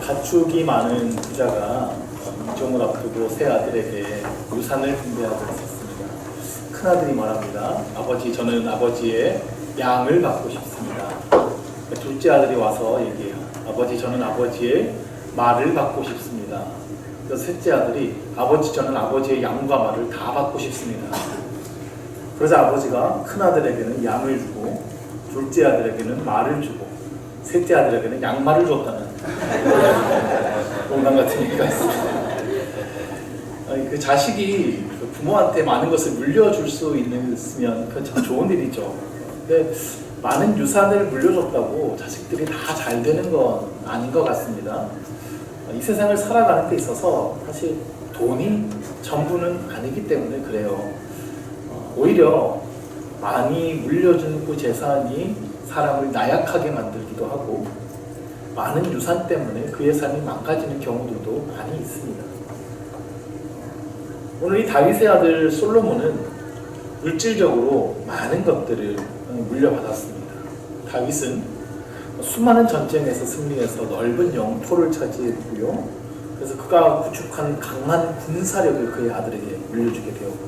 가축이 많은 부자가 인종을 앞두고 세 아들에게 유산을 분배하고 있었습니다. 큰아들이 말합니다. 아버지, 저는 아버지의 양을 받고 싶습니다. 둘째 아들이 와서 얘기해요. 아버지, 저는 아버지의 말을 받고 싶습니다. 그래서 셋째 아들이 아버지, 저는 아버지의 양과 말을 다 받고 싶습니다. 그래서 아버지가 큰아들에게는 양을 주고 둘째 아들에게는 말을 주고 셋째 아들에게는 양말을 줬다는 농담 같은 얘기가 있습니다. 그 자식이 부모한테 많은 것을 물려줄 수 있으면 그건 참 좋은 일이죠. 근데 많은 유산을 물려줬다고 자식들이 다 잘 되는 건 아닌 것 같습니다. 이 세상을 살아가는 데 있어서 사실 돈이 전부는 아니기 때문에 그래요. 오히려 많이 물려준 그 재산이 사람을 나약하게 만들기도 하고 많은 유산 때문에 그의 삶이 망가지는 경우들도 많이 있습니다. 오늘 이 다윗의 아들 솔로몬은 물질적으로 많은 것들을 물려받았습니다. 다윗은 수많은 전쟁에서 승리해서 넓은 영토를 차지했고요. 그래서 그가 구축한 강한 군사력을 그의 아들에게 물려주게 되었고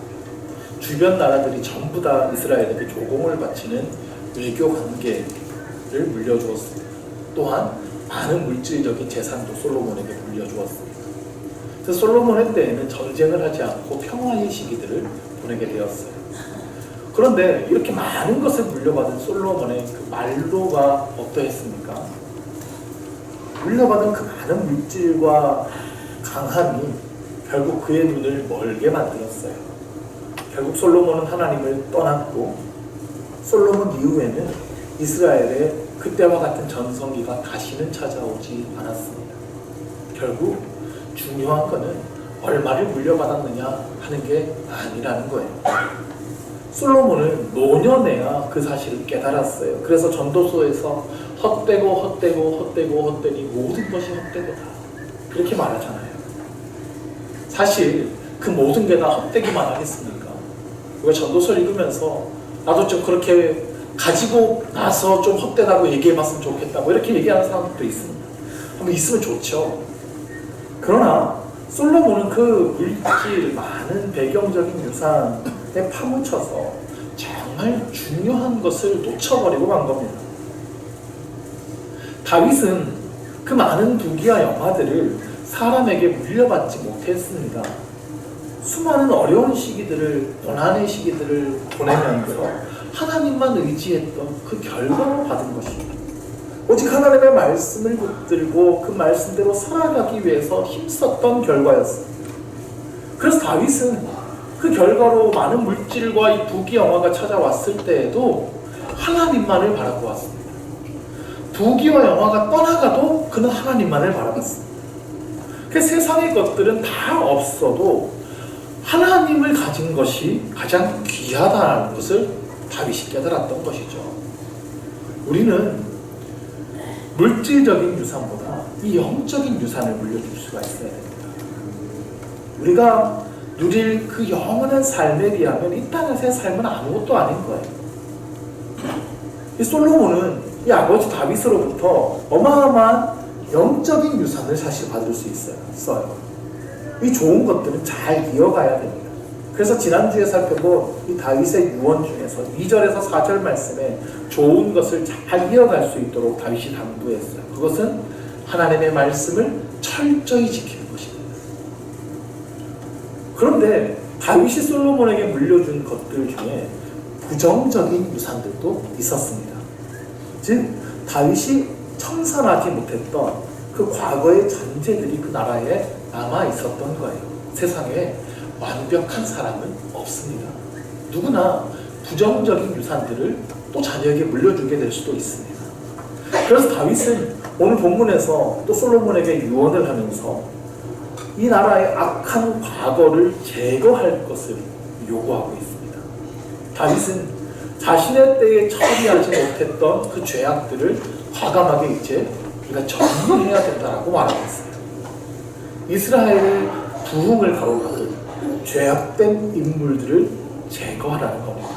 주변 나라들이 전부 다 이스라엘에게 조공을 바치는 외교 관계를 물려주었습니다. 또한 많은 물질적인 재산도 솔로몬에게 물려주었습니다. 그래서 솔로몬의 때에는 전쟁을 하지 않고 평화의 시기들을 보내게 되었어요. 그런데 이렇게 많은 것을 물려받은 솔로몬의 그 말로가 어떠했습니까? 물려받은 그 많은 물질과 강함이 결국 그의 눈을 멀게 만들었어요. 결국 솔로몬은 하나님을 떠났고 솔로몬 이후에는 이스라엘의 그때와 같은 전성기가 다시는 찾아오지 않았습니다. 결국 중요한 것은 얼마를 물려받았느냐 하는 게 아니라는 거예요. 솔로몬은 노년에야 그 사실을 깨달았어요. 그래서 전도서에서 헛되니 모든 것이 헛되고다 그렇게 말하잖아요. 사실 그 모든 게 다 헛되기만 하겠습니까? 우리가 전도서를 읽으면서 나도 좀 그렇게 가지고 나서 좀 헛되다고 얘기해봤으면 좋겠다고 이렇게 얘기하는 사람들도 있습니다. 한번 있으면 좋죠. 그러나 솔로몬은 그 물질 많은 배경적인 유산에 파묻혀서 정말 중요한 것을 놓쳐버리고 만 겁니다. 다윗은 그 많은 부귀와 영화들을 사람에게 물려받지 못했습니다. 수많은 어려운 시기들을, 고난의 시기들을 보내면서 하나님만 의지했던 그 결과로 받은 것입니다. 오직 하나님의 말씀을 붙들고 그 말씀대로 살아가기 위해서 힘썼던 결과였습니다. 그래서 다윗은 그 결과로 많은 물질과 이 부귀 영화가 찾아왔을 때에도 하나님만을 바라보았습니다. 부귀와 영화가 떠나가도 그는 하나님만을 바라봤습니다. 그 세상의 것들은 다 없어도 하나님을 가진 것이 가장 귀하다는 것을 다윗이 깨달았던 것이죠. 우리는 물질적인 유산보다 이 영적인 유산을 물려줄 수가 있어야 됩니다. 우리가 누릴 그 영원한 삶에 비하면 이 땅에서의 삶은 아무것도 아닌 거예요. 이 솔로몬은 이 아버지 다윗으로부터 어마어마한 영적인 유산을 사실 받을 수 있어요. 이 좋은 것들은 잘 이어가야 됩니다. 그래서 지난주에 살펴본 이 다윗의 유언 중에서 2절에서 4절 말씀에 좋은 것을 잘 이어갈 수 있도록 다윗이 당부했어요. 그것은 하나님의 말씀을 철저히 지키는 것입니다. 그런데 다윗이 솔로몬에게 물려준 것들 중에 부정적인 유산들도 있었습니다. 즉 다윗이 청산하지 못했던 그 과거의 잔재들이 그 나라에 남아 있었던 거예요. 세상에 완벽한 사람은 없습니다. 누구나 부정적인 유산들을 또 자녀에게 물려주게 될 수도 있습니다. 그래서 다윗은 오늘 본문에서 또 솔로몬에게 유언을 하면서 이 나라의 악한 과거를 제거할 것을 요구하고 있습니다. 다윗은 자신의 때에 처리하지 못했던 그 죄악들을 과감하게 이제 우리가 정리해야 된다고 말하고 있어요. 이스라엘의 부흥을 가로막은 죄악된 인물들을 제거하라는 겁니다.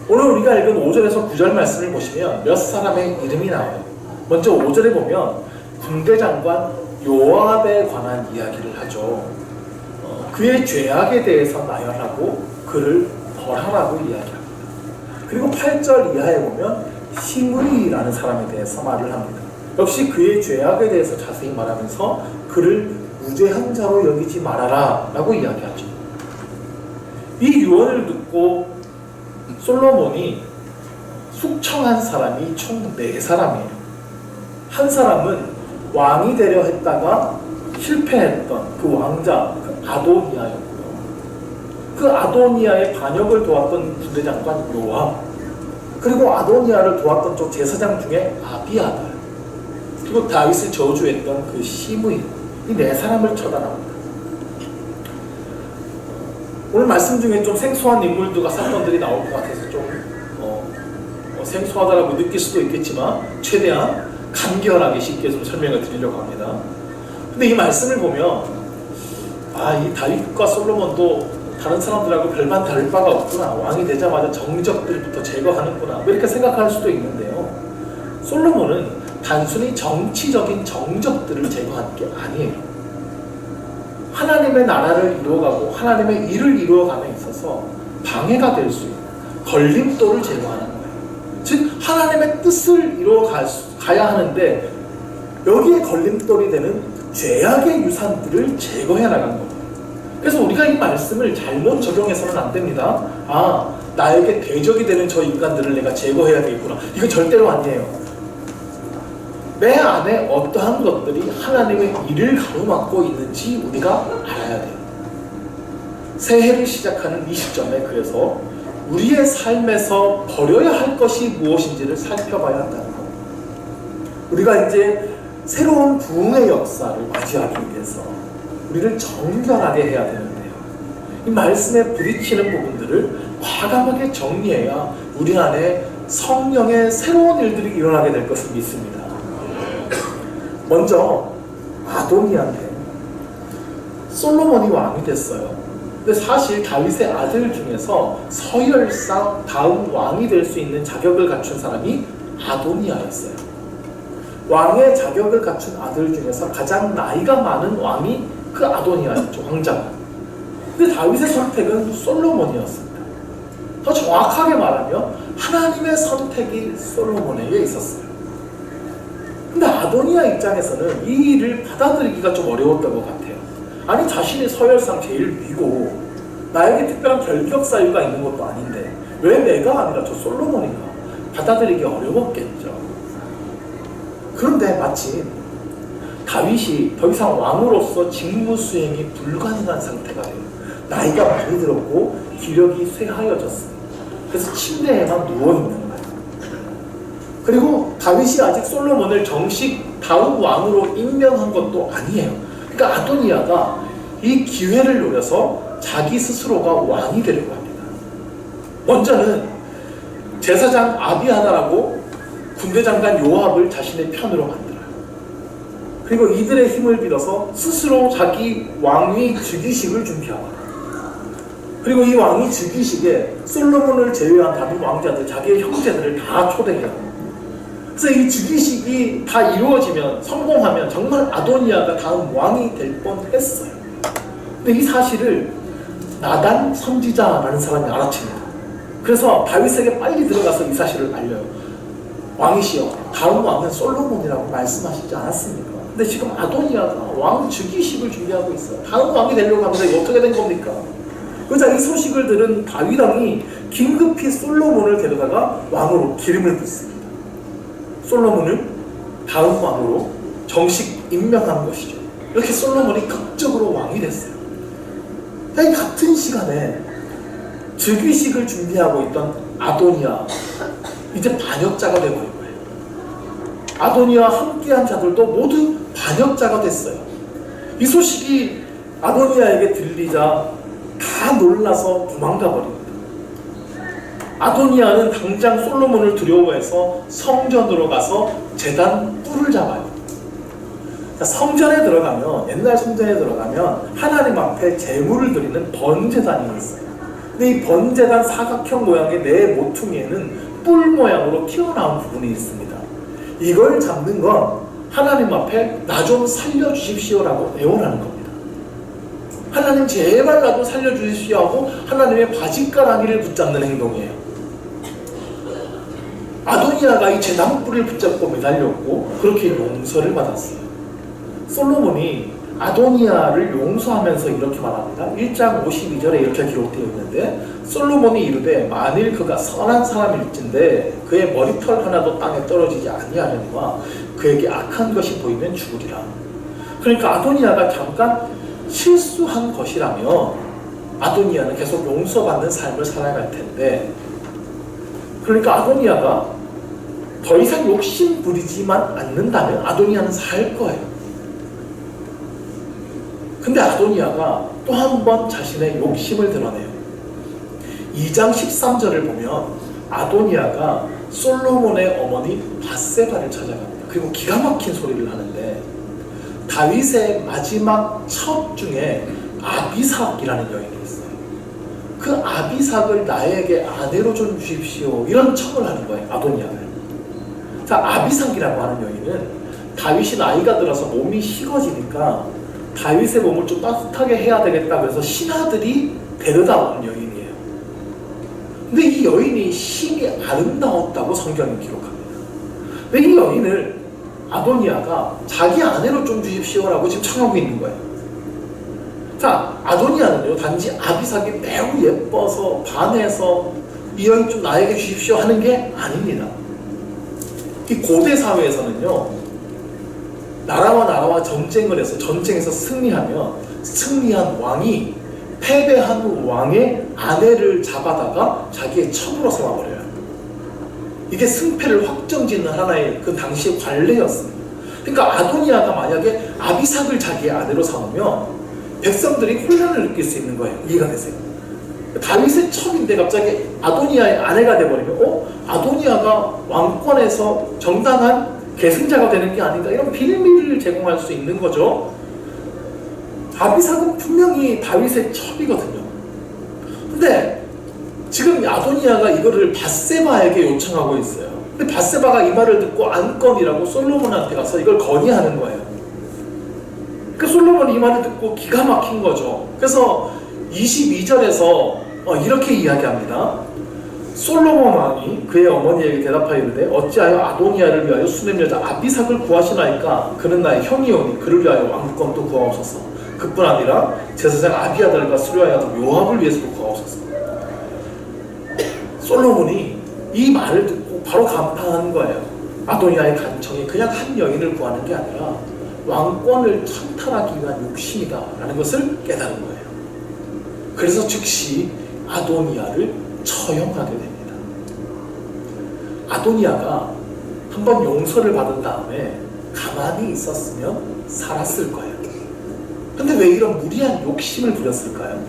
오늘 우리가 읽은 5절에서 9절 말씀을 보시면 몇 사람의 이름이 나와요. 먼저 5절에 보면 군대장관 요압에 관한 이야기를 하죠. 그의 죄악에 대해서 나열하고 그를 벌하라고 이야기합니다. 그리고 8절 이하에 보면 시므리라는 사람에 대해서 말을 합니다. 역시 그의 죄악에 대해서 자세히 말하면서 그를 무죄한 자로 여기지 말아라 라고 이야기하죠. 이 유언을 듣고 솔로몬이 숙청한 사람이 총 4사람이에요. 한 사람은 왕이 되려 했다가 실패했던 그 왕자, 그 아도니아였고요. 그 아도니아의 반역을 도왔던 군대장관 요압, 그리고 아도니아를 도왔던 쪽 제사장 중에 아비아달, 그리고 다윗을 저주했던 그 시므이, 이 4사람을 처단합니다. 오늘 말씀 중에 좀 생소한 인물들과 사건들이 나올 것 같아서 좀 생소하다라고 느낄 수도 있겠지만 최대한 간결하게 쉽게 좀 설명을 드리려고 합니다. 근데 이 말씀을 보면 이 다윗과 솔로몬도 다른 사람들하고 별반 다를 바가 없구나, 왕이 되자마자 정적들부터 제거하는구나, 뭐 이렇게 생각할 수도 있는데요. 솔로몬은 단순히 정치적인 정적들을 제거하는 게 아니에요. 하나님의 나라를 이루어가고 하나님의 일을 이루어감에 있어서 방해가 될 수 있는 걸림돌을 제거하는 거예요. 즉 하나님의 뜻을 이루어가야 하는데 여기에 걸림돌이 되는 죄악의 유산들을 제거해 나가는 겁니다. 그래서 우리가 이 말씀을 잘못 적용해서는 안 됩니다. 나에게 대적이 되는 저 인간들을 내가 제거해야 되겠구나, 이건 절대로 아니에요. 내 안에 어떠한 것들이 하나님의 일을 가로막고 있는지 우리가 알아야 돼요. 새해를 시작하는 이 시점에 그래서 우리의 삶에서 버려야 할 것이 무엇인지를 살펴봐야 한다는 겁니다. 우리가 이제 새로운 부흥의 역사를 맞이하기 위해서 우리를 정결하게 해야 되는데요. 이 말씀에 부딪히는 부분들을 과감하게 정리해야 우리 안에 성령의 새로운 일들이 일어나게 될 것을 믿습니다. 먼저 아도니아인데 솔로몬이 왕이 됐어요. 근데 사실 다윗의 아들 중에서 서열상 다음 왕이 될 수 있는 자격을 갖춘 사람이 아도니아였어요. 왕의 자격을 갖춘 아들 중에서 가장 나이가 많은 왕이 그 아도니아였죠, 왕자가. 근데 다윗의 선택은 솔로몬이었습니다. 더 정확하게 말하면 하나님의 선택이 솔로몬에게 있었어요. 근데 아도니아 입장에서는 이 일을 받아들이기가 좀 어려웠던 것 같아요. 아니, 자신이 서열상 제일 위고 나에게 특별한 결격 사유가 있는 것도 아닌데 왜 내가 아니라 저 솔로몬이가 받아들이기 어려웠겠죠. 그런데 마침 다윗이 더 이상 왕으로서 직무 수행이 불가능한 상태가 돼요. 나이가 많이 들었고 기력이 쇠하여졌어요. 그래서 침대에만 누워있는 거예요. 그리고 다윗이 아직 솔로몬을 정식 다음 왕으로 임명한 것도 아니에요. 그러니까 아도니아가 이 기회를 노려서 자기 스스로가 왕이 되려고 합니다. 먼저는 제사장 아비아달하고 군대장관 요압을 자신의 편으로 만들어요. 그리고 이들의 힘을 빌어서 스스로 자기 왕위 즉위식을 준비하고, 그리고 이 왕위 즉위식에 솔로몬을 제외한 다른 왕자들, 자기의 형제들을 다 초대해요. 그래서 이 즉위식이 다 이루어지면, 성공하면 정말 아도니아가 다음 왕이 될 뻔했어요. 근데 이 사실을 나단 선지자라는 사람이 알아챕니다. 그래서 다윗에게 빨리 들어가서 이 사실을 알려요. 왕이시여, 다음 왕은 솔로몬이라고 말씀하시지 않았습니까? 근데 지금 아도니아가 왕 즉위식을 준비하고 있어요. 다음 왕이 되려고 합니다. 이거 어떻게 된 겁니까? 그래서 이 소식을 들은 다윗 왕이 긴급히 솔로몬을 데려다가 왕으로 기름을 붓습니다. 솔로몬을 다음 왕으로 정식 임명한 것이죠. 이렇게 솔로몬이 극적으로 왕이 됐어요. 이 같은 시간에 즉위식을 준비하고 있던 아도니아, 이제 반역자가 되어버린 거예요. 아도니아와 함께한 자들도 모두 반역자가 됐어요. 이 소식이 아도니아에게 들리자 다 놀라서 도망가 버립니다. 아도니아는 당장 솔로몬을 두려워해서 성전으로 가서 제단 뿔을 잡아요. 성전에 들어가면, 옛날 성전에 들어가면 하나님 앞에 제물을 드리는 번제단이 있어요. 근데 이 번제단 사각형 모양의 네 모퉁이에는 뿔 모양으로 튀어나온 부분이 있습니다. 이걸 잡는 건 하나님 앞에 나 좀 살려주십시오라고 애원하는 겁니다. 하나님 제발 나 좀 살려주십시오 하고 하나님의 바짓가랑이를 붙잡는 행동이에요. 아도니아가 이 제단불을 붙잡고 매달렸고 그렇게 용서를 받았어요. 솔로몬이 아도니아를 용서하면서 이렇게 말합니다. 1장 52절에 이렇게 기록되어 있는데 솔로몬이 이르되 만일 그가 선한 사람일진데 그의 머리털 하나도 땅에 떨어지지 아니하려니와 그에게 악한 것이 보이면 죽으리라. 그러니까 아도니아가 잠깐 실수한 것이라면 아도니아는 계속 용서받는 삶을 살아갈 텐데, 그러니까 아도니아가 더 이상 욕심 부리지만 않는다면 아도니아는 살 거예요. 근데 아도니아가 또 한 번 자신의 욕심을 드러내요. 2장 13절을 보면 아도니아가 솔로몬의 어머니 밧세바를 찾아갑니다. 그리고 기가 막힌 소리를 하는데, 다윗의 마지막 첩 중에 아비삭이라는 여인이 있어요. 그 아비삭을 나에게 아내로 좀 주십시오, 이런 첩을 하는 거예요, 아도니아를. 자, 아비삭이라고 하는 여인은 다윗이 나이가 들어서 몸이 식어지니까 다윗의 몸을 좀 따뜻하게 해야 되겠다 그래서 신하들이 데려다 온 여인이에요. 근데 이 여인이 심히 아름다웠다고 성경이 기록합니다. 근데 이 여인을 아도니아가 자기 아내로 좀 주십시오라고 지금 청하고 있는 거예요. 자, 아도니아는요 단지 아비삭이 매우 예뻐서 반해서 이 여인 좀 나에게 주십시오 하는 게 아닙니다. 이 고대 사회에서는요, 나라와 나라와 전쟁을 해서 전쟁에서 승리하면 승리한 왕이 패배한 왕의 아내를 잡아다가 자기의 첩으로 삼아버려요. 이게 승패를 확정짓는 하나의 그 당시의 관례였습니다. 그러니까 아도니아가 만약에 아비삭을 자기의 아내로 삼으면 백성들이 혼란을 느낄 수 있는 거예요. 이해가 되세요? 다윗의 첩인데 갑자기 아도니아의 아내가 돼버리면 아도니아가 왕권에서 정당한 계승자가 되는 게 아닌가, 이런 빌미를 제공할 수 있는 거죠. 아비삭은 분명히 다윗의 첩이거든요. 근데 지금 아도니아가 이거를 밧세바에게 요청하고 있어요. 근데 밧세바가 이 말을 듣고 안건이라고 솔로몬한테 가서 이걸 건의하는 거예요. 그 솔로몬이 이 말을 듣고 기가 막힌 거죠. 그래서 22절에서 이렇게 이야기합니다. 솔로몬 왕이 그의 어머니에게 대답하여 이르되 어찌하여 아도니아를 위하여 수냄 여자 아비삭을 구하시나이까? 그는 나의 형이오니 그를 위하여 왕권도 구하옵소서. 그뿐 아니라 제사장 아비아달과 수르야의 아들 요압을 위해서도 구하옵소서. 솔로몬이 이 말을 듣고 바로 감탄한 거예요. 아도니아의 간청이 그냥 한 여인을 구하는 게 아니라 왕권을 찬탈하기 위한 욕심이다 라는 것을 깨달은 거예요. 그래서 즉시 아도니아를 처형하게 됩니다. 아도니아가 한번 용서를 받은 다음에 가만히 있었으면 살았을 거예요. 근데 왜 이런 무리한 욕심을 부렸을까요?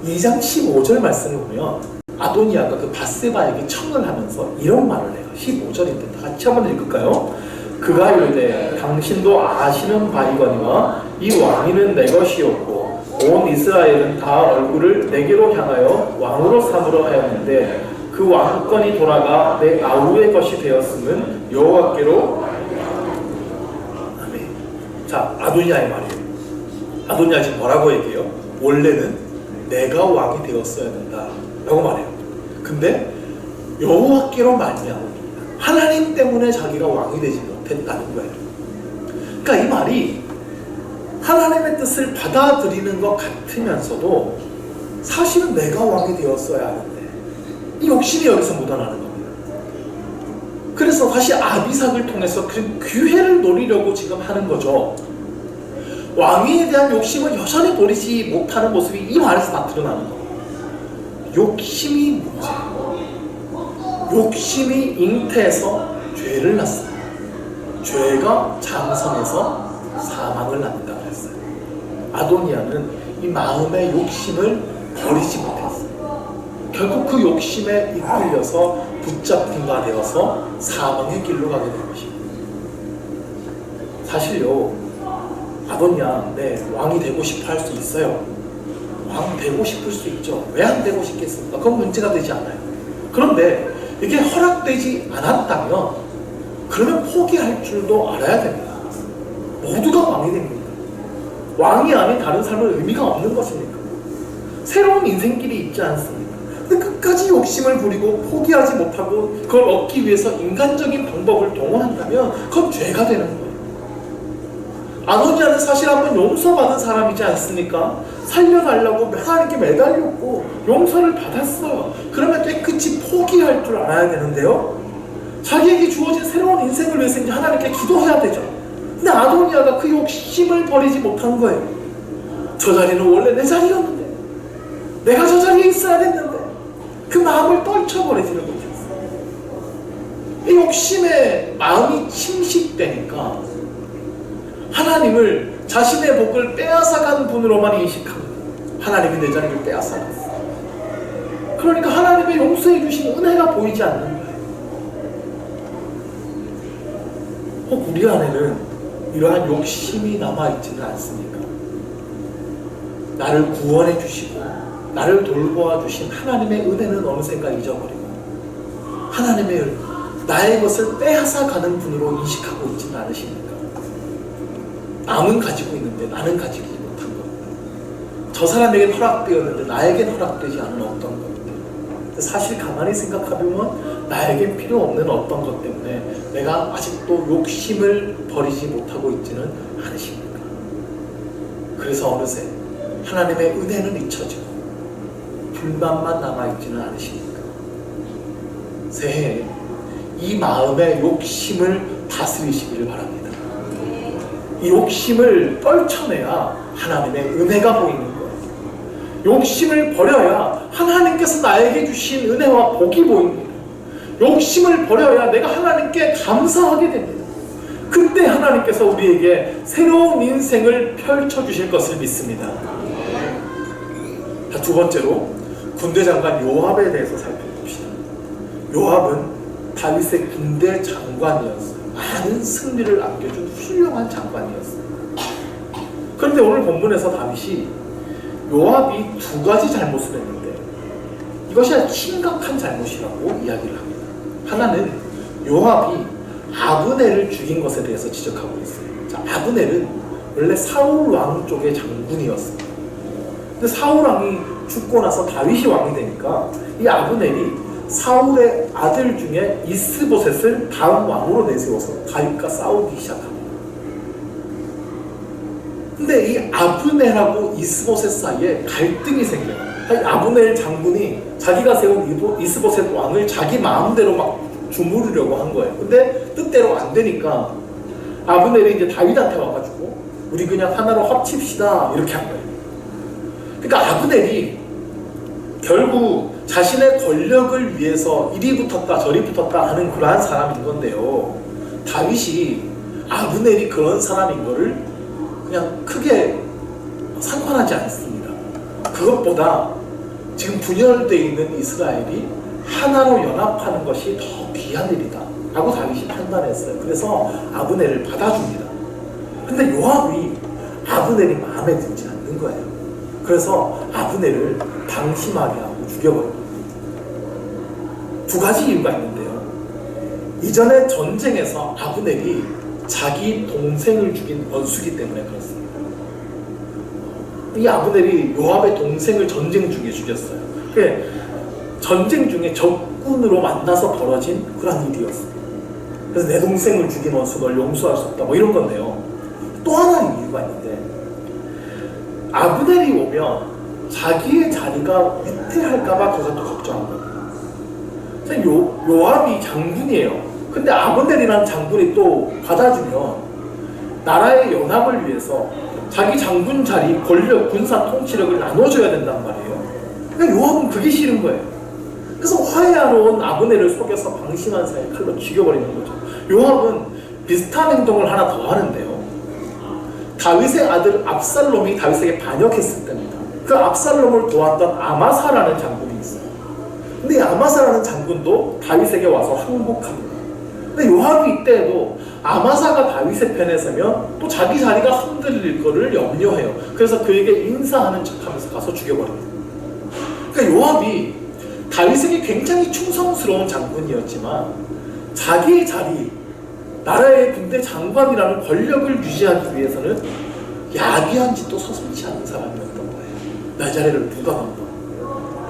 2장 15절 말씀을 보면 아도니아가 그 밧세바에게 청을 하면서 이런 말을 해요. 15절인데 같이 한번 읽을까요? 그가 이르되 당신도 아시는 바이거니와 이 왕위는 내 것이었고 온 이스라엘은 다 얼굴을 내게로 향하여 왕으로 삼으려 하였는데 그 왕권이 돌아가 내 아우의 것이 되었음은 여호와께로. 아멘. 자, 아도니아의 말이에요. 아도니아 지금 뭐라고 얘기해요? 원래는 내가 왕이 되었어야 된다 라고 말해요. 근데 여호와께로 말미암아 하나님 때문에 자기가 왕이 되지 못했다는 거예요. 그러니까 이 말이 하나님의 뜻을 받아들이는 것 같으면서도 사실은 내가 왕이 되었어야 하는데 이 욕심이 여기서 묻어나는 겁니다. 그래서 다시 아비삭을 통해서 그 기회를 노리려고 지금 하는 거죠. 왕위에 대한 욕심을 여전히 버리지 못하는 모습이 이 말에서 다 드러나는 겁니다. 욕심이 문제예요. 욕심이 잉태해서 죄를 낳습니다. 죄가 장성해서 사망을 낳는다 그랬어요. 아도니아는 이 마음의 욕심을 버리지 못했어요. 결국 그 욕심에 이끌려서 붙잡힌 바 되어서 사망의 길로 가게 된 것입니다. 사실요, 아도니아 왕이 되고 싶어 할 수 있어요. 왕 되고 싶을 수 있죠. 왜 안 되고 싶겠습니까? 그건 문제가 되지 않아요. 그런데 이게 허락되지 않았다면 그러면 포기할 줄도 알아야 됩니다. 모두가 왕이 됩니다. 왕이 아닌 다른 삶은 의미가 없는 것입니까? 새로운 인생길이 있지 않습니까? 근데 끝까지 욕심을 부리고 포기하지 못하고 그걸 얻기 위해서 인간적인 방법을 동원한다면 그건 죄가 되는 거예요. 아도니아는 사실 한번 용서받은 사람이지 않습니까? 살려달라고 하나님께 매달렸고 용서를 받았어요. 그러면 깨끗이 포기할 줄 알아야 되는데요, 자기에게 주어진 새로운 인생을 위해서 이제 하나님께 기도해야 되죠. 근데 아도니아가 그 욕심을 버리지 못한 거예요. 저 자리는 원래 내 자리였는데, 내가 저 자리에 있어야 됐는데, 그 마음을 떨쳐버리지를 못했어요. 이 욕심에 마음이 침식되니까 하나님을, 자신의 복을 빼앗아간 분으로만 인식합니다. 하나님이 내 자리를 빼앗아갔어. 그러니까 하나님의 용서해 주신 은혜가 보이지 않는 거예요. 혹 우리 안에는 이러한 욕심이 남아있지는 않습니까? 나를 구원해 주시고 나를 돌보아 주신 하나님의 은혜는 어느샌가 잊어버리고 하나님의 나의 것을 빼앗아 가는 분으로 인식하고 있지는 않으십니까? 남은 가지고 있는데 나는 가지지 못한 것, 저 사람에게 허락되었는데 나에겐 허락되지 않은 어떤 것들, 사실 가만히 생각해보면 나에겐 필요 없는 어떤 것 때문에 내가 아직도 욕심을 버리지 못하고 있지는 않으십니까? 그래서 어느새 하나님의 은혜는 잊혀지고 불만만 남아있지는 않으십니까? 새해에 이 마음의 욕심을 다스리시기를 바랍니다. 이 욕심을 떨쳐내야 하나님의 은혜가 보이는 거예요. 욕심을 버려야 하나님께서 나에게 주신 은혜와 복이 보입니다. 욕심을 버려야 내가 하나님께 감사하게 됩니다. 그때 하나님께서 우리에게 새로운 인생을 펼쳐주실 것을 믿습니다. 자, 두 번째로 군대 장관 요압에 대해서 살펴봅시다. 요압은 다윗의 군대 장관이었어요. 많은 승리를 안겨준 훌륭한 장관이었어요. 그런데 오늘 본문에서 다윗이 요압이 두 가지 잘못을 했는데 이것이 아주 심각한 잘못이라고 이야기를 합니다. 하나는 요압이 아브넬을 죽인 것에 대해서 지적하고 있어요. 자, 아브넬은 원래 사울 왕 쪽의 장군이었습니다. 근데 사울 왕이 죽고 나서 다윗이 왕이 되니까 이 아브넬이 사울의 아들 중에 이스보셋을 다음 왕으로 내세워서 다윗과 싸우기 시작합니다. 근데 이 아브넬하고 이스보셋 사이에 갈등이 생겨요. 아브넬 장군이 자기가 세운 이스보셋 왕을 자기 마음대로 막 주무르려고 한 거예요. 근데 뜻대로 안 되니까 아브넬이 이제 다윗한테 와가지고 우리 그냥 하나로 합칩시다 이렇게 한 거예요. 그러니까 아브넬이 결국 자신의 권력을 위해서 이리 붙었다 저리 붙었다 하는 그러한 사람인 건데요, 다윗이 아브넬이 그런 사람인 거를 그냥 크게 상관하지 않습니다. 그것보다 지금 분열되어 있는 이스라엘이 하나로 연합하는 것이 더 귀한 일이다 라고 다윗이 판단했어요. 그래서 아브넬을 받아줍니다. 근데 요압이 아브넬이 마음에 들지 않는 거예요. 그래서 아브넬을 방심하게 하고 죽여버립니다. 두 가지 이유가 있는데요, 이전에 전쟁에서 아브넬이 자기 동생을 죽인 원수기 때문에 그렇습니다. 이 아브넬이 요압의 동생을 전쟁 중에 죽였어요. 그게 전쟁 중에 적군으로 만나서 벌어진 그런 일이었어요. 그래서 내 동생을 죽인 원수 널 용서할 수 없다 뭐 이런 건데요, 또 하나의 이유가 있는데 아브넬이 오면 자기의 자리가 위태할까봐 그것도 걱정한 거예요. 요압이 장군이에요. 근데 아브넬이라는 장군이 또 받아주면 나라의 연합을 위해서 자기 장군 자리, 권력, 군사 통치력을 나눠줘야 된단 말이에요. 그러니까 요압은 그게 싫은 거예요. 그래서 화해하러 온 아브넬을 속여서 방심한 사이에 칼로 죽여버리는 거죠. 요압은 비슷한 행동을 하나 더 하는데요, 다윗의 아들 압살롬이 다윗에게 반역했을 때입니다. 그 압살롬을 도왔던 아마사라는 장군이 있어요. 근데 이 아마사라는 장군도 다윗에게 와서 항복합니다. 근데 요압이 이때에도 아마사가 다윗의 편에 서면 또 자기 자리가 흔들릴 거를 염려해요. 그래서 그에게 인사하는 척하면서 가서 죽여버립니다. 그러니까 요압이 다윗에게 굉장히 충성스러운 장군이었지만 자기의 자리, 나라의 군대 장관이라는 권력을 유지하기 위해서는 야비한 짓도 서슴지 않는 사람이었던 거예요. 내 자리를 누가 넘어?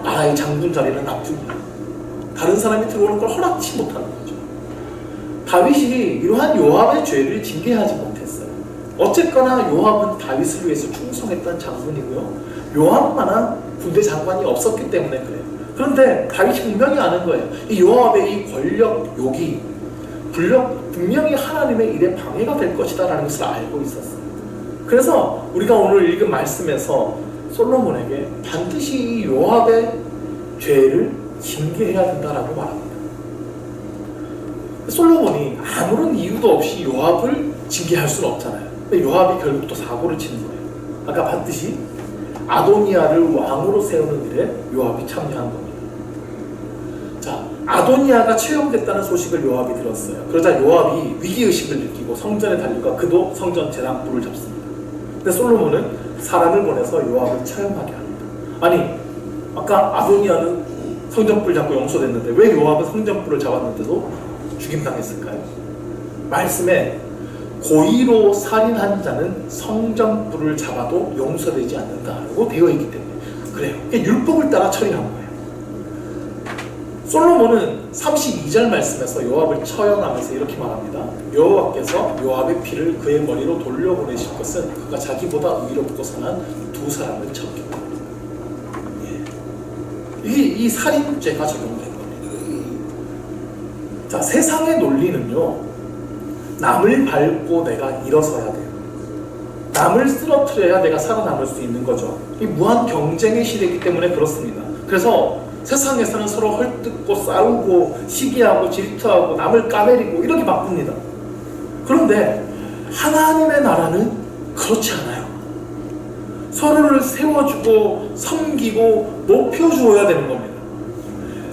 나라의 장군 자리는 납줍니다. 다른 사람이 들어오는 걸 허락치 못하는 거죠. 다윗이 이러한 요압의 죄를 징계하지 못했어요. 어쨌거나 요압은 다윗을 위해서 충성했던 장군이고요. 요압만한 군대 장관이 없었기 때문에 그래요. 그런데 다윗이 분명히 아는 거예요. 이 요압의 이 권력 욕이 분명히 하나님의 일에 방해가 될 것이다 라는 것을 알고 있었어요. 그래서 우리가 오늘 읽은 말씀에서 솔로몬에게 반드시 이 요압의 죄를 징계해야 된다라고 말합니다. 솔로몬이 아무런 이유도 없이 요압을 징계할 수는 없잖아요. 근데 요압이 결국 또 사고를 치는 거예요. 아까 봤듯이 아도니아를 왕으로 세우는 일에 요압이 참여한 겁니다. 자, 아도니아가 채용됐다는 소식을 요압이 들었어요. 그러자 요압이 위기의식을 느끼고 성전에 달려가 그도 성전 재단불을 잡습니다. 근데 솔로몬은 사람을 보내서 요압을 처형하게 합니다. 아니, 아까 아도니아는 성전불 잡고 용서됐는데 왜 요압은 성전불을 잡았는데도 죽임당했을까요? 말씀에 고의로 살인한 자는 성전불을 잡아도 용서되지 않는다라고 되어 있기 때문에 그래요. 율법을 따라 처리한 거예요. 솔로몬은 32절 말씀에서 요압을 처형하면서 이렇게 말합니다. 여호와께서 요압의 피를 그의 머리로 돌려보내실 것은 그가 자기보다 의롭고 선한 두 사람을 쳤기 때문입니다. 이 살인죄가 적용된 겁니다. 자, 세상의 논리는요, 남을 밟고 내가 일어서야 돼요. 남을 쓰러뜨려야 내가 살아남을 수 있는 거죠. 이 무한 경쟁의 시대이기 때문에 그렇습니다. 그래서 세상에서는 서로 헐뜯고 싸우고 시기하고 질투하고 남을 까내리고 이렇게 바쁩니다. 그런데 하나님의 나라는 그렇지 않아요. 서로를 세워주고 섬기고 높여주어야 되는 겁니다.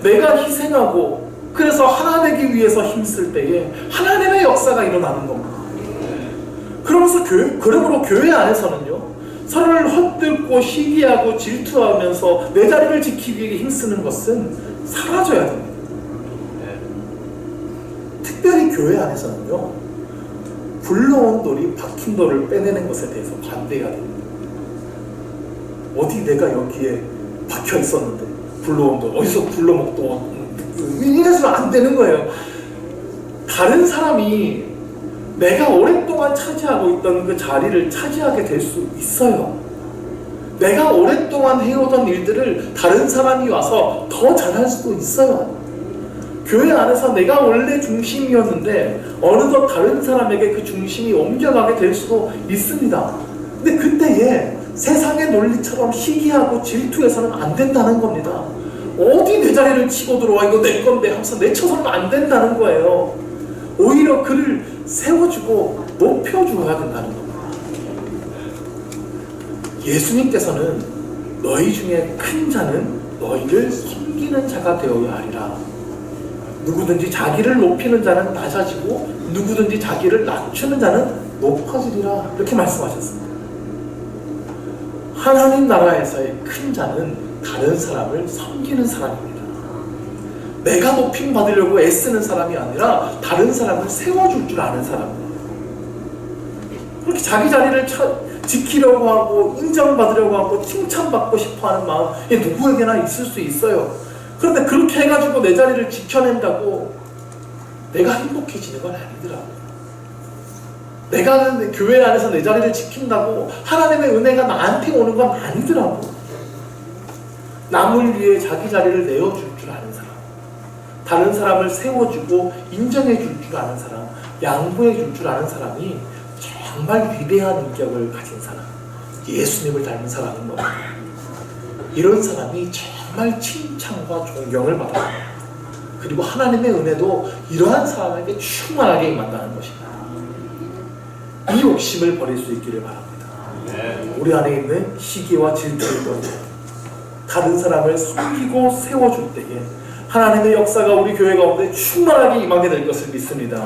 내가 희생하고 그래서 하나 되기 위해서 힘쓸 때에 하나님의 역사가 일어나는 겁니다. 그러므로 교회 안에서는요, 서로를 헛들고 시기하고 질투하면서 내 자리를 지키기 위해 힘쓰는 것은 사라져야 됩니다. 특별히 교회 안에서는요, 굴러온 돌이 박힌 돌을 빼내는 것에 대해서 반대해야 됩니다. 어디 내가 여기에 박혀 있었는데 굴러온 돌 어디서 굴러먹던 이래서는 안 되는 거예요. 다른 사람이 내가 오랫동안 차지하고 있던 그 자리를 차지하게 될 수 있어요. 내가 오랫동안 해오던 일들을 다른 사람이 와서 더 잘할 수도 있어요. 교회 안에서 내가 원래 중심이었는데 어느덧 다른 사람에게 그 중심이 옮겨가게 될 수도 있습니다. 근데 그때에 세상의 논리처럼 시기하고 질투해서는 안 된다는 겁니다. 어디 내 자리를 치고 들어와, 이거 내 건데 하면서 내쳐서는 안 된다는 거예요. 오히려 그를 세워주고 높여주어야 된다는 겁니다. 예수님께서는 너희 중에 큰 자는 너희를 섬기는 자가 되어야 하리라. 누구든지 자기를 높이는 자는 낮아지고 누구든지 자기를 낮추는 자는 높아지리라. 이렇게 말씀하셨습니다. 하나님 나라에서의 큰 자는 다른 사람을 섬기는 사람입니다. 내가 높임 받으려고 애쓰는 사람이 아니라 다른 사람을 세워줄 줄 아는 사람입니다. 그렇게 자기 자리를 지키려고 하고 인정받으려고 하고 칭찬받고 싶어하는 마음, 누구에게나 있을 수 있어요. 그런데 그렇게 해가지고 내 자리를 지켜낸다고 내가 행복해지는 건 아니더라고요. 내가 교회 안에서 내 자리를 지킨다고 하나님의 은혜가 나한테 오는 건 아니더라고. 남을 위해 자기 자리를 내어줄 줄 아는 사람, 다른 사람을 세워주고 인정해줄 줄 아는 사람, 양보해줄 줄 아는 사람이 정말 위대한 인격을 가진 사람, 예수님을 닮은 사람인 겁니다. 이런 사람이 정말 칭찬과 존경을 받아요. 그리고 하나님의 은혜도 이러한 사람에게 충만하게 임한다는 것입니다. 이 욕심을 버릴 수 있기를 바랍니다. 우리 안에 있는 시기와 질투를 버리고 다른 사람을 섬기고 세워줄 때에 하나님의 역사가 우리 교회 가운데 충만하게 임하게 될 것을 믿습니다.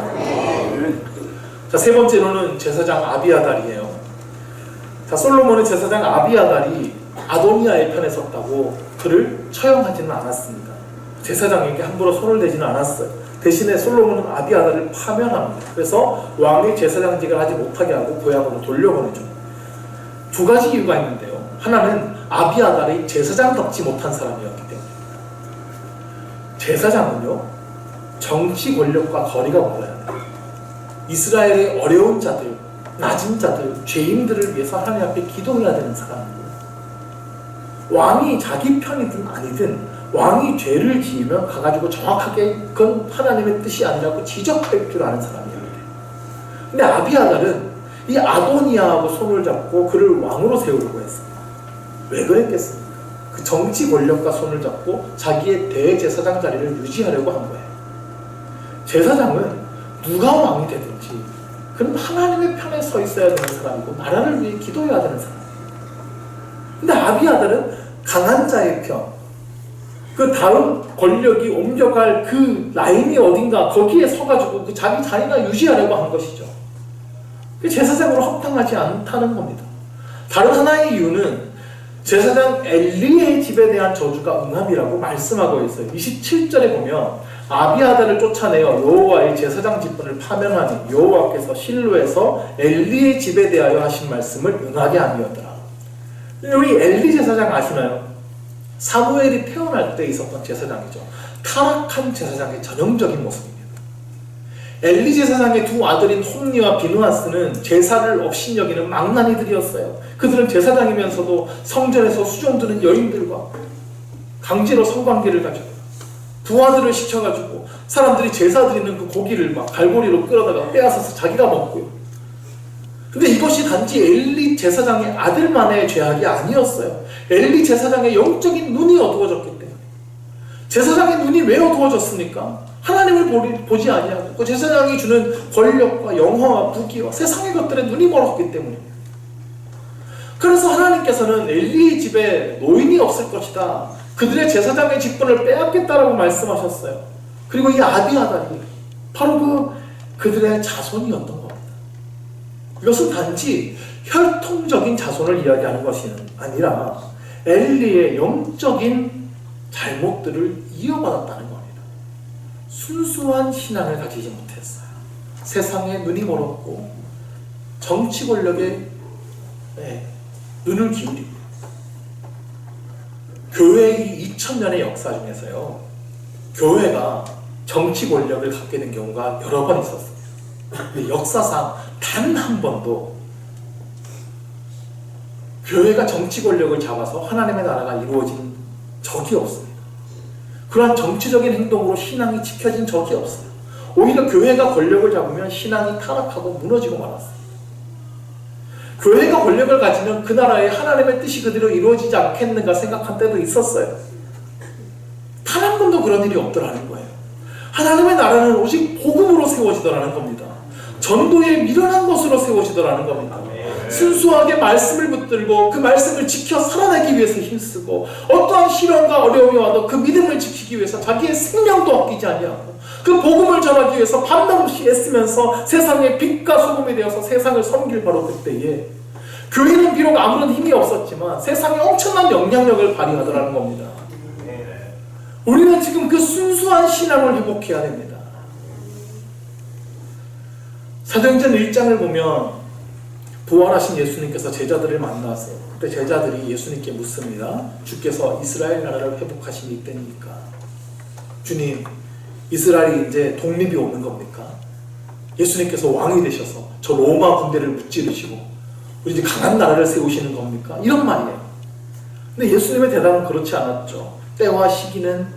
자, 세 번째로는 제사장 아비아달이에요. 자, 솔로몬은 제사장 아비아달이 아도니아의 편에 섰다고 그를 처형하지는 않았습니다. 제사장에게 함부로 손을 대지는 않았어요. 대신에 솔로몬은 아비아달을 파면합니다. 그래서 왕의 제사장직을 하지 못하게 하고 고향으로 돌려보내죠. 두 가지 이유가 있는데요. 하나는 아비아달이 제사장답지 못한 사람이었기 때문에. 제사장은요, 정치 권력과 거리가 멀어야 돼요. 이스라엘의 어려운 자들, 낮은 자들, 죄인들을 위해서 하나님 앞에 기도해야 되는 사람이고, 왕이 자기 편이든 아니든 왕이 죄를 지으면 가가지고 정확하게 그건 하나님의 뜻이 아니라고 지적할 줄 아는 사람이에요. 근데 아비아달은 이 아도니아하고 손을 잡고 그를 왕으로 세우려고 했어요. 왜 그랬겠습니까? 그 정치 권력과 손을 잡고 자기의 대제사장 자리를 유지하려고 한 거예요. 제사장은 누가 왕이 되든지 그는 하나님의 편에 서 있어야 되는 사람이고 나라를 위해 기도해야 되는 사람이에요. 근데 아비아달은 강한 자의 편, 그 다음 권력이 옮겨갈 그 라인이 어딘가 거기에 서가지고 그 자기 자리나 유지하려고 한 것이죠. 제사장으로 합당하지 않다는 겁니다. 다른 하나의 이유는 제사장 엘리의 집에 대한 저주가 응함이라고 말씀하고 있어요. 27절에 보면 아비아달을 쫓아내어 여호와의 제사장 직분을 파면하니 여호와께서 실로에서 엘리의 집에 대하여 하신 말씀을 응하게 함이었더라. 우리 엘리 제사장 아시나요? 사무엘이 태어날 때 있었던 제사장이죠. 타락한 제사장의 전형적인 모습입니다. 엘리 제사장의 두 아들인 홈니와 비누아스는 제사를 업신여기는 망나니들이었어요. 그들은 제사장이면서도 성전에서 수종드는 여인들과 강제로 성관계를 가지고 두 아들을 시켜가지고 사람들이 제사 드리는 그 고기를 막 갈고리로 끌어다가 빼앗아서 자기가 먹고요. 근데 이것이 단지 엘리 제사장의 아들만의 죄악이 아니었어요. 엘리 제사장의 영적인 눈이 어두워졌기 때문에. 제사장의 눈이 왜 어두워졌습니까? 하나님을 보지 아니하고 그 제사장이 주는 권력과 영화와 부귀와 세상의 것들에 눈이 멀었기 때문입니다. 그래서 하나님께서는 엘리의 집에 노인이 없을 것이다. 그들의 제사장의 직분을 빼앗겠다라고 말씀하셨어요. 그리고 이 아비아달이 바로 그들의 자손이었던 겁니다. 이것은 단지 혈통적인 자손을 이야기하는 것이 아니라 엘리의 영적인 잘못들을 이어받았다는 겁니다. 순수한 신앙을 가지지 못했어요. 세상에 눈이 멀었고 정치 권력에 눈을 기울이고 교회의 2000년의 역사 중에서요, 교회가 정치 권력을 갖게 된 경우가 여러 번 있었어요. 근데 역사상 단 한 번도 교회가 정치 권력을 잡아서 하나님의 나라가 이루어진 적이 없습니다. 그러한 정치적인 행동으로 신앙이 지켜진 적이 없어요. 오히려 교회가 권력을 잡으면 신앙이 타락하고 무너지고 말았어요. 교회가 권력을 가지면 그 나라에 하나님의 뜻이 그대로 이루어지지 않겠는가 생각한 때도 있었어요. 단 한 번도 그런 일이 없더라는 거예요. 하나님의 나라는 오직 복음으로 세워지더라는 겁니다. 전도에 미련한 것으로 세워지더라는 겁니다. 순수하게 말씀을 붙들고 그 말씀을 지켜 살아내기 위해서 힘쓰고 어떠한 시련과 어려움이 와도 그 믿음을 지키기 위해서 자기의 생명도 아끼지 아니하고 그 복음을 전하기 위해서 밤낮없이 애쓰면서 세상의 빛과 소금이 되어서 세상을 섬길 바로 그때에 교회는 비록 아무런 힘이 없었지만 세상에 엄청난 영향력을 발휘하더라는 겁니다. 우리는 지금 그 순수한 신앙을 회복해야 됩니다. 사도행전 1장을 보면 부활하신 예수님께서 제자들을 만나서 그때 제자들이 예수님께 묻습니다. 주께서 이스라엘 나라를 회복하신 이때입니까? 주님, 이스라엘이 이제 독립이 오는 겁니까? 예수님께서 왕이 되셔서 저 로마 군대를 무찌르시고 우리 이제 강한 나라를 세우시는 겁니까? 이런 말이에요. 근데 예수님의 대답은 그렇지 않았죠. 때와 시기는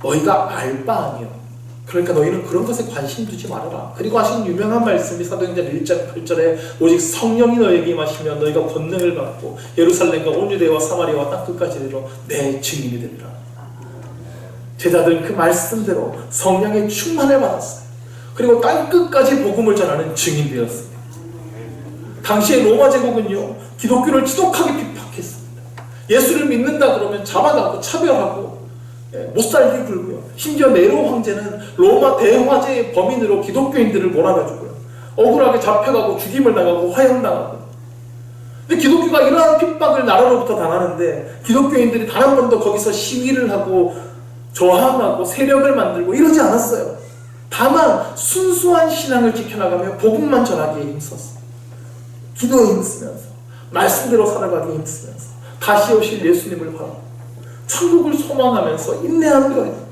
너희가 알 바 아니요. 그러니까 너희는 그런 것에 관심 두지 말아라. 그리고 하신 유명한 말씀이 사도행전 1장 8절에 오직 성령이 너희에게 임하시면 너희가 권능을 받고 예루살렘과 온 유대와 사마리아와 땅 끝까지 이르러 내 증인이 되리라. 제자들은 그 말씀대로 성령의 충만을 받았어요. 그리고 땅 끝까지 복음을 전하는 증인 되었습니다. 당시의 로마 제국은요, 기독교를 지독하게 핍박했습니다. 예수를 믿는다 그러면 잡아가고 차별하고 못살게 굴고요. 심지어 네로 황제는 로마 대화제의 범인으로 기독교인들을 몰아가지고요, 억울하게 잡혀가고 죽임을 당하고 화형당하고. 근데 기독교가 이러한 핍박을 나라로부터 당하는데 기독교인들이 단 한 번도 거기서 시위를 하고 저항하고 세력을 만들고 이러지 않았어요. 다만 순수한 신앙을 지켜나가며 복음만 전하기에 힘썼어요. 기도에 힘쓰면서 말씀대로 살아가기에 힘쓰면서 다시 오실 예수님을 바라고 천국을 소망하면서 인내하는 거예요.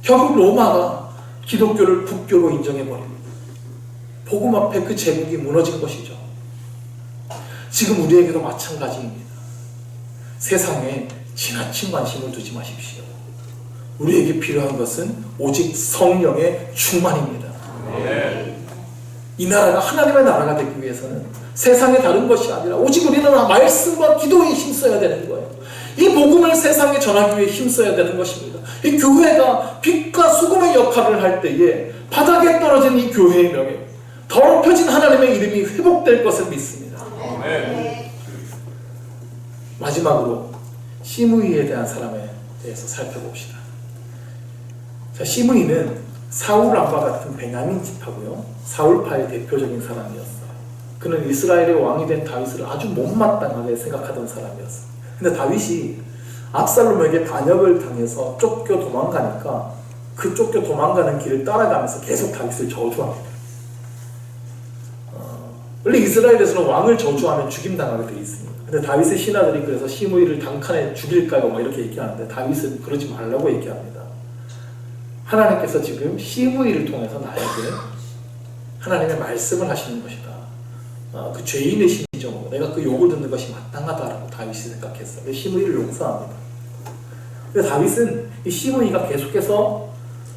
결국 로마가 기독교를 국교로 인정해버립니다. 복음 앞에 그 제국이 무너진 것이죠. 지금 우리에게도 마찬가지입니다. 세상에 지나친 관심을 두지 마십시오. 우리에게 필요한 것은 오직 성령의 충만입니다. 이 나라가 하나님의 나라가 되기 위해서는 세상의 다른 것이 아니라 오직 우리는 말씀과 기도에 힘써야 되는 거예요. 이 복음을 세상에 전하기 위해 힘써야 되는 것입니다. 이 교회가 빛과 소금의 역할을 할 때에 바닥에 떨어진 이 교회의 명예, 더럽혀진 하나님의 이름이 회복될 것을 믿습니다. 마지막으로 시므이에 대한 사람에 대해서 살펴봅시다. 자, 시므이는 사울 왕과 같은 베냐민 지파고요, 사울파의 대표적인 사람이었어요. 그는 이스라엘의 왕이 된 다윗을 아주 못마땅하게 생각하던 사람이었어요. 근데 다윗이 압살롬에게 반역을 당해서 쫓겨 도망가니까 그 쫓겨 도망가는 길을 따라가면서 계속 다윗을 저주합니다. 원래 이스라엘에서는 왕을 저주하면 죽임당하게 되어 있습니다. 근데 다윗의 신하들이 그래서 시므이를 단칸에 죽일까요? 막 이렇게 얘기하는데 다윗은 그러지 말라고 얘기합니다. 하나님께서 지금 시므이를 통해서 나에게 하나님의 말씀을 하시는 것이다. 그 죄인의 심정으로 내가 그 욕을 듣는 것이 마땅하다라고 다윗이 생각했어요. 시므이를 용서합니다. 근데 다윗은 이 시므이가 계속해서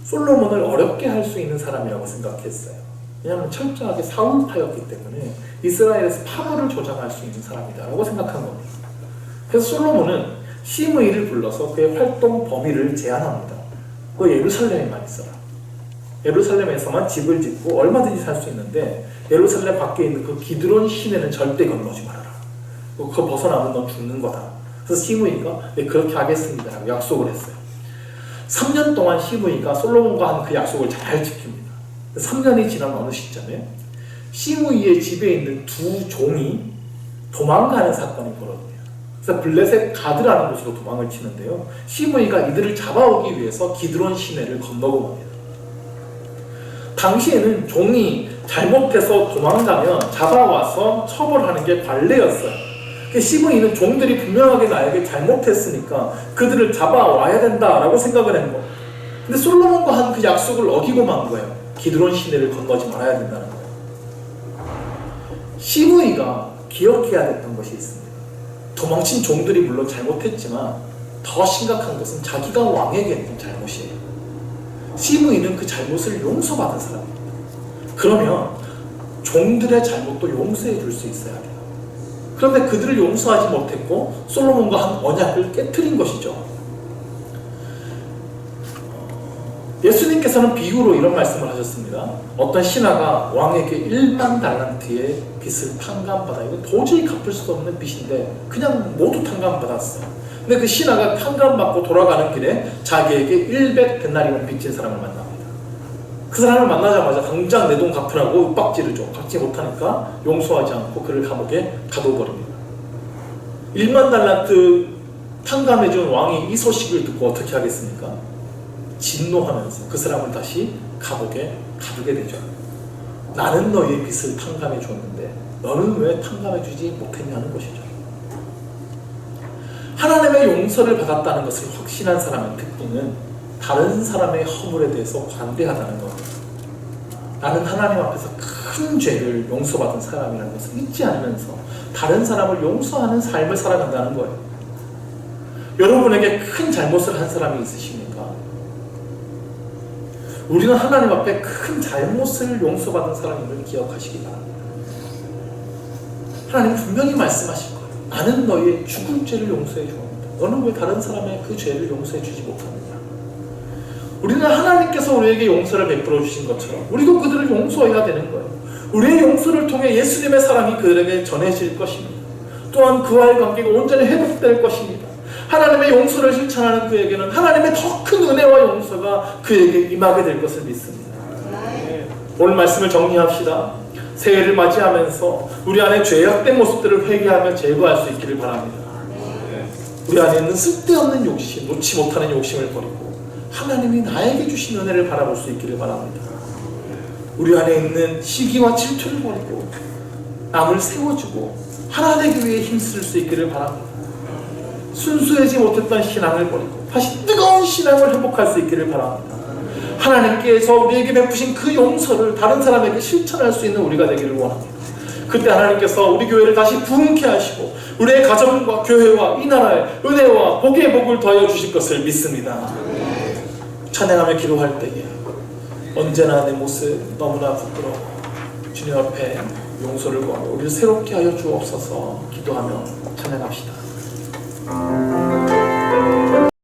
솔로몬을 어렵게 할 수 있는 사람이라고 생각했어요. 왜냐하면 철저하게 사울파였기 때문에 이스라엘에서 파벌을 조장할 수 있는 사람이다라고 생각한 겁니다. 그래서 솔로몬은 시므이를 불러서 그의 활동 범위를 제한합니다. 그 예루살렘에만 있어라. 예루살렘에서만 집을 짓고 얼마든지 살 수 있는데 예루살렘 밖에 있는 그 기드론 시내는 절대 건너지 말아라. 그거 벗어나면 넌 죽는 거다. 그래서 시므이가 네, 그렇게 하겠습니다라고 약속을 했어요. 3년 동안 시므이가 솔로몬과 한 그 약속을 잘 지킵니다. 3년이 지난 어느 시점에 시므이의 집에 있는 두 종이 도망가는 사건이 벌어져요. 그래서 블레셋 가드라는 곳으로 도망을 치는데요, 시므이가 이들을 잡아오기 위해서 기드론 시내를 건너고 옵니다. 당시에는 종이 잘못해서 도망가면 잡아와서 처벌하는 게 관례였어요. 시므이는 종들이 분명하게 나에게 잘못했으니까 그들을 잡아와야 된다라고 생각을 한 거예요. 근데 솔로몬과 한 그 약속을 어기고 만 거예요. 기드론 시내를 건너지 말아야 된다는 거예요. 시므이가 기억해야 됐던 것이 있습니다. 도망친 종들이 물론 잘못했지만 더 심각한 것은 자기가 왕에게 했던 잘못이에요. 시므이는 그 잘못을 용서받은 사람입니다. 그러면 종들의 잘못도 용서해 줄 수 있어야 돼요. 그런데 그들을 용서하지 못했고 솔로몬과 한 언약을 깨트린 것이죠. 예수님께서는 비유로 이런 말씀을 하셨습니다. 어떤 신하가 왕에게 1만 달란트의 빚을 탕감받아, 이거 도저히 갚을 수 없는 빚인데 그냥 모두 탕감받았어요. 근데 그 신하가 탕감받고 돌아가는 길에 자기에게 100데나리온 빚진 사람을 만납니다. 그 사람을 만나자마자 당장 내 돈 갚으라고 윽박지를 줘. 갚지 못하니까 용서하지 않고 그를 감옥에 가둬버립니다. 1만 달란트 탕감해준 왕이 이 소식을 듣고 어떻게 하겠습니까? 진노하면서 그 사람을 다시 감옥에 가두게 되죠. 나는 너의 빚을 탕감해 줬는데 너는 왜 탕감해 주지 못했냐는 것이죠. 하나님의 용서를 받았다는 것을 확신한 사람의 특징은 다른 사람의 허물에 대해서 관대하다는 겁니다. 나는 하나님 앞에서 큰 죄를 용서받은 사람이라는 것을 잊지 않으면서 다른 사람을 용서하는 삶을 살아간다는 거예요. 여러분에게 큰 잘못을 한 사람이 있으십니까? 우리는 하나님 앞에 큰 잘못을 용서받은 사람임을 기억하시기 바랍니다. 하나님 분명히 말씀하실 거예요. 나는 너의 죽을 죄를 용서해 주옵니다. 너는 왜 다른 사람의 그 죄를 용서해 주지 못하느냐? 우리는 하나님께서 우리에게 용서를 베풀어 주신 것처럼 우리도 그들을 용서해야 되는 거예요. 우리의 용서를 통해 예수님의 사랑이 그들에게 전해질 것입니다. 또한 그와의 관계가 온전히 회복될 것입니다. 하나님의 용서를 실천하는 그에게는 하나님의 더 큰 은혜와 용서가 그에게 임하게 될 것을 믿습니다. 오늘 말씀을 정리합시다. 새해를 맞이하면서 우리 안에 죄악된 모습들을 회개하며 제거할 수 있기를 바랍니다. 우리 안에 있는 쓸데없는 욕심, 놓지 못하는 욕심을 버리고 하나님이 나에게 주신 은혜를 바라볼 수 있기를 바랍니다. 우리 안에 있는 시기와 질투를 버리고 남을 세워주고 하나 되기 위해 힘쓸 수 있기를 바랍니다. 순수하지 못했던 신앙을 버리고 다시 뜨거운 신앙을 회복할 수 있기를 바랍니다. 하나님께서 우리에게 베푸신 그 용서를 다른 사람에게 실천할 수 있는 우리가 되기를 원합니다. 그때 하나님께서 우리 교회를 다시 부흥케 하시고 우리의 가정과 교회와 이 나라에 은혜와 복의 복을 더하여 주실 것을 믿습니다. 찬양하며 기도할 때에 언제나 내 모습 너무나 부끄러워 주님 앞에 용서를 구하며 우리를 새롭게 하여 주옵소서. 기도하며 찬양합시다.